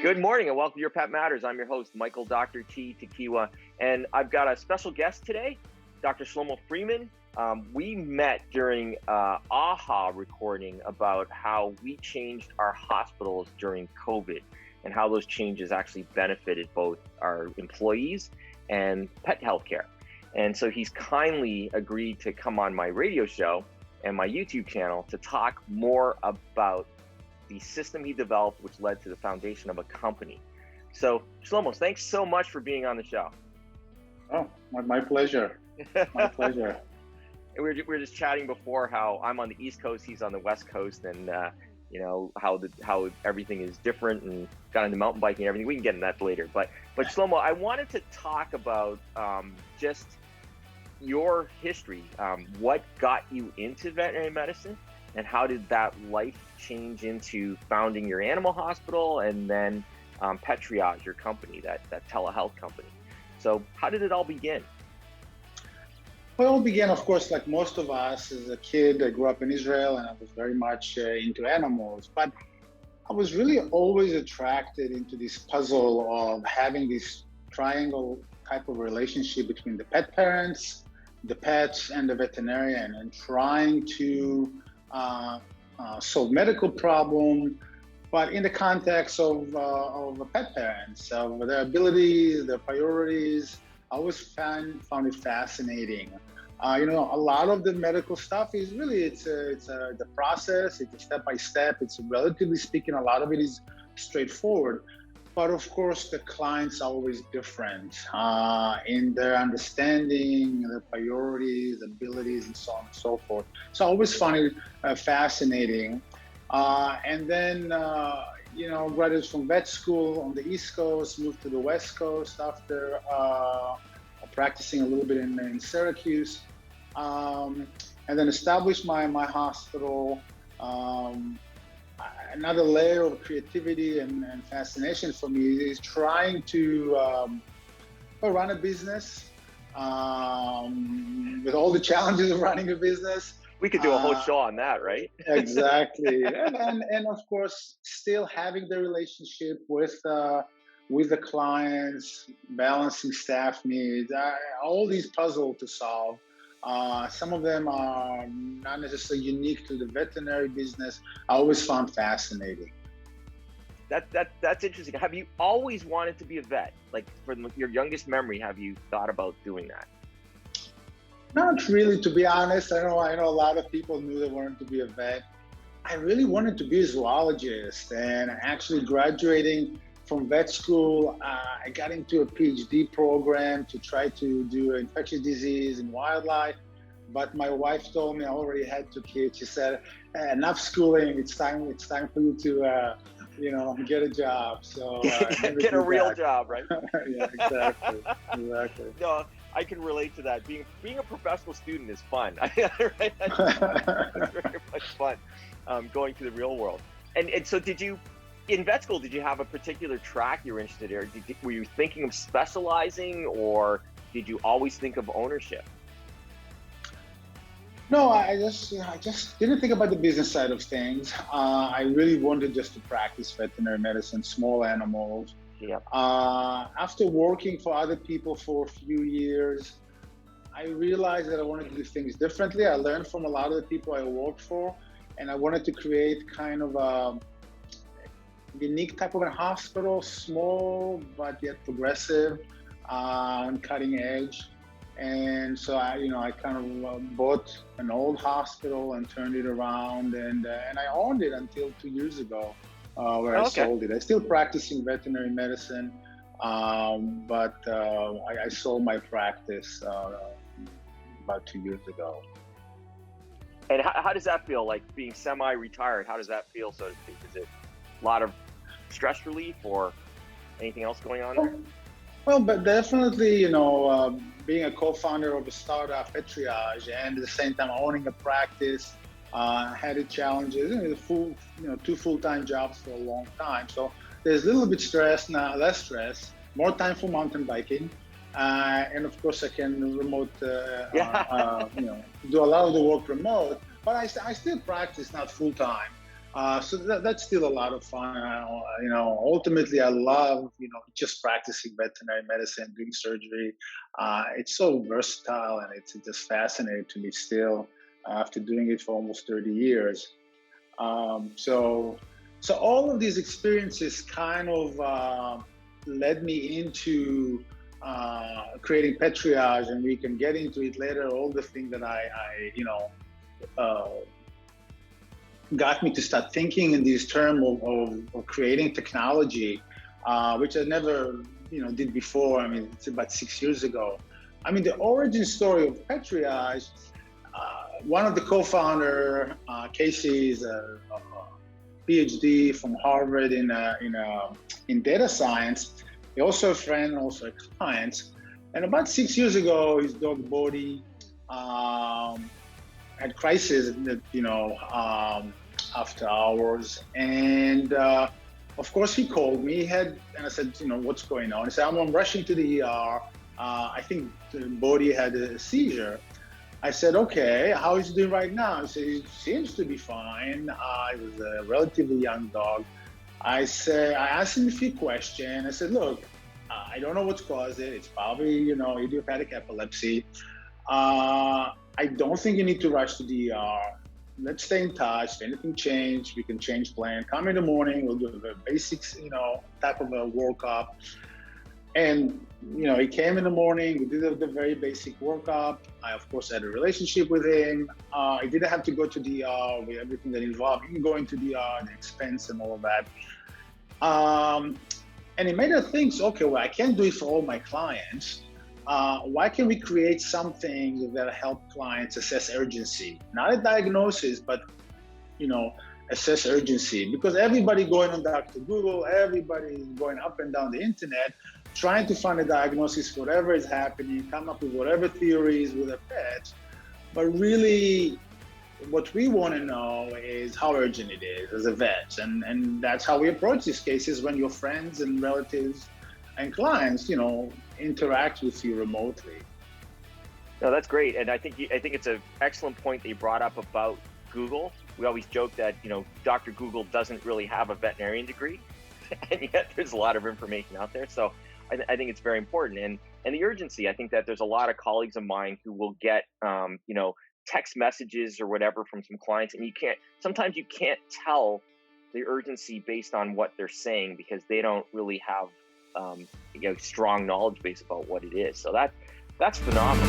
Good morning and welcome to Your Pet Matters. I'm your host, Michael Dr. T. Tequila, and I've got a special guest today, Dr. Shlomo Freiman. We met during AHA recording about how we changed our hospitals during COVID and how those changes actually benefited both our employees and pet healthcare. And so he's kindly agreed to come on my radio show and my YouTube channel to talk more about the system he developed, which led to the foundation of a company. So, Shlomo, thanks so much for being on the show. Oh, my pleasure. My pleasure. We were just chatting before how I'm on the East Coast, he's on the West Coast, and you know how everything is different, and got into mountain biking and everything. We can get into that later. But Shlomo, I wanted to talk about just your history. What got you into veterinary medicine, and how did that life change into founding your animal hospital and then Petriage, your company, that telehealth company? So how did it all begin? Well, it all began, of course, like most of us. As a kid, I grew up in Israel and I was very much into animals. But I was really always attracted into this puzzle of having this triangle type of relationship between the pet parents, the pets, and the veterinarian, and trying to solve medical problem, but in the context of pet parents, of their abilities, their priorities. I always found it fascinating. A lot of the medical stuff is really the process. It's a step by step. It's relatively speaking, a lot of it is straightforward. But of course, the clients are always different in their understanding, their priorities, abilities, and so on and so forth. So I always found it fascinating. And then, graduated from vet school on the East Coast, moved to the West Coast after practicing a little bit in Syracuse, and then established my hospital. Another layer of creativity and fascination for me is trying to run a business with all the challenges of running a business. We could do a whole show on that, right? Exactly. and of course, still having the relationship with the clients, balancing staff needs, all these puzzles to solve. Some of them are not necessarily unique to the veterinary business. I always found fascinating. That's interesting. Have you always wanted to be a vet? Like from your youngest memory, have you thought about doing that? Not really, to be honest. I know a lot of people knew they wanted to be a vet. I really wanted to be a zoologist, and actually graduating from vet school, I got into a PhD program to try to do infectious disease and wildlife. But my wife told me I already had 2 kids. She said, enough schooling. It's time for you to, get a job. So get a real job, right? Yeah, exactly. No, I can relate to that. Being a professional student is fun. Right? That's very much fun. Going to the real world. And so did you, in vet school, did you have a particular track you were interested in? Or were you thinking of specializing, or did you always think of ownership? No, I just didn't think about the business side of things. I really wanted just to practice veterinary medicine, small animals. Yeah. After working for other people for a few years, I realized that I wanted to do things differently. I learned from a lot of the people I worked for, and I wanted to create kind of a unique type of a hospital, small but yet progressive and cutting edge. And so I kind of bought an old hospital and turned it around, and I owned it until 2 years ago, where I sold it. I still practicing veterinary medicine, but I sold my practice about 2 years ago. And how does that feel, like being semi-retired? How does that feel, so to speak? Is it a lot of stress relief or anything else going on there? Well, but definitely, being a co-founder of a startup, Petriage, and at the same time owning a practice, had its challenges. Two full-time jobs for a long time. So there's a little bit stress now, less stress, more time for mountain biking, and of course I can remote, do a lot of the work remote. But I still practice, not full-time. So that's still a lot of fun. Ultimately, I love, just practicing veterinary medicine, doing surgery. It's so versatile and it's just fascinating to me still after doing it for almost 30 years. So all of these experiences kind of led me into creating Petriage, and we can get into it later. All the things that uh, got me to start thinking in these terms of creating technology, which I never, did before. I mean, it's about 6 years ago. I mean, the origin story of Petriage, one of the co-founder, Casey, is a PhD from Harvard in data science. He also a friend, also a client. And about 6 years ago, his dog Bodhi had crisis, after hours. And of course, he called me. And I said, what's going on? He said, I'm rushing to the ER. I think Bodhi had a seizure. I said, okay, how is he doing right now? He said, he seems to be fine. He was a relatively young dog. I asked him a few questions. I said, look, I don't know what's caused it. It's probably, idiopathic epilepsy. I don't think you need to rush to the ER. Let's stay in touch. If anything change, we can change plan. Come in the morning. We'll do the basics, type of a workup. And, he came in the morning. We did the very basic workup. I, of course, had a relationship with him. I didn't have to go to the ER with everything that involved him going to the ER, the expense and all of that. And it made us think, okay, well, I can't do it for all my clients. Why can't we create something that help clients assess urgency? Not a diagnosis, but, assess urgency. Because everybody going on Dr. Google, everybody is going up and down the internet, trying to find a diagnosis for whatever is happening, come up with whatever theories with a pet. But really, what we want to know is how urgent it is as a vet. And that's how we approach these cases when your friends and relatives and clients, interact with you remotely. No, that's great. And I think it's an excellent point that you brought up about Google. We always joke that, Dr. Google doesn't really have a veterinarian degree, and yet there's a lot of information out there. So I think it's very important. And the urgency, I think that there's a lot of colleagues of mine who will get, text messages or whatever from some clients, and sometimes you can't tell the urgency based on what they're saying because they don't really have, strong knowledge base about what it is. So that's phenomenal.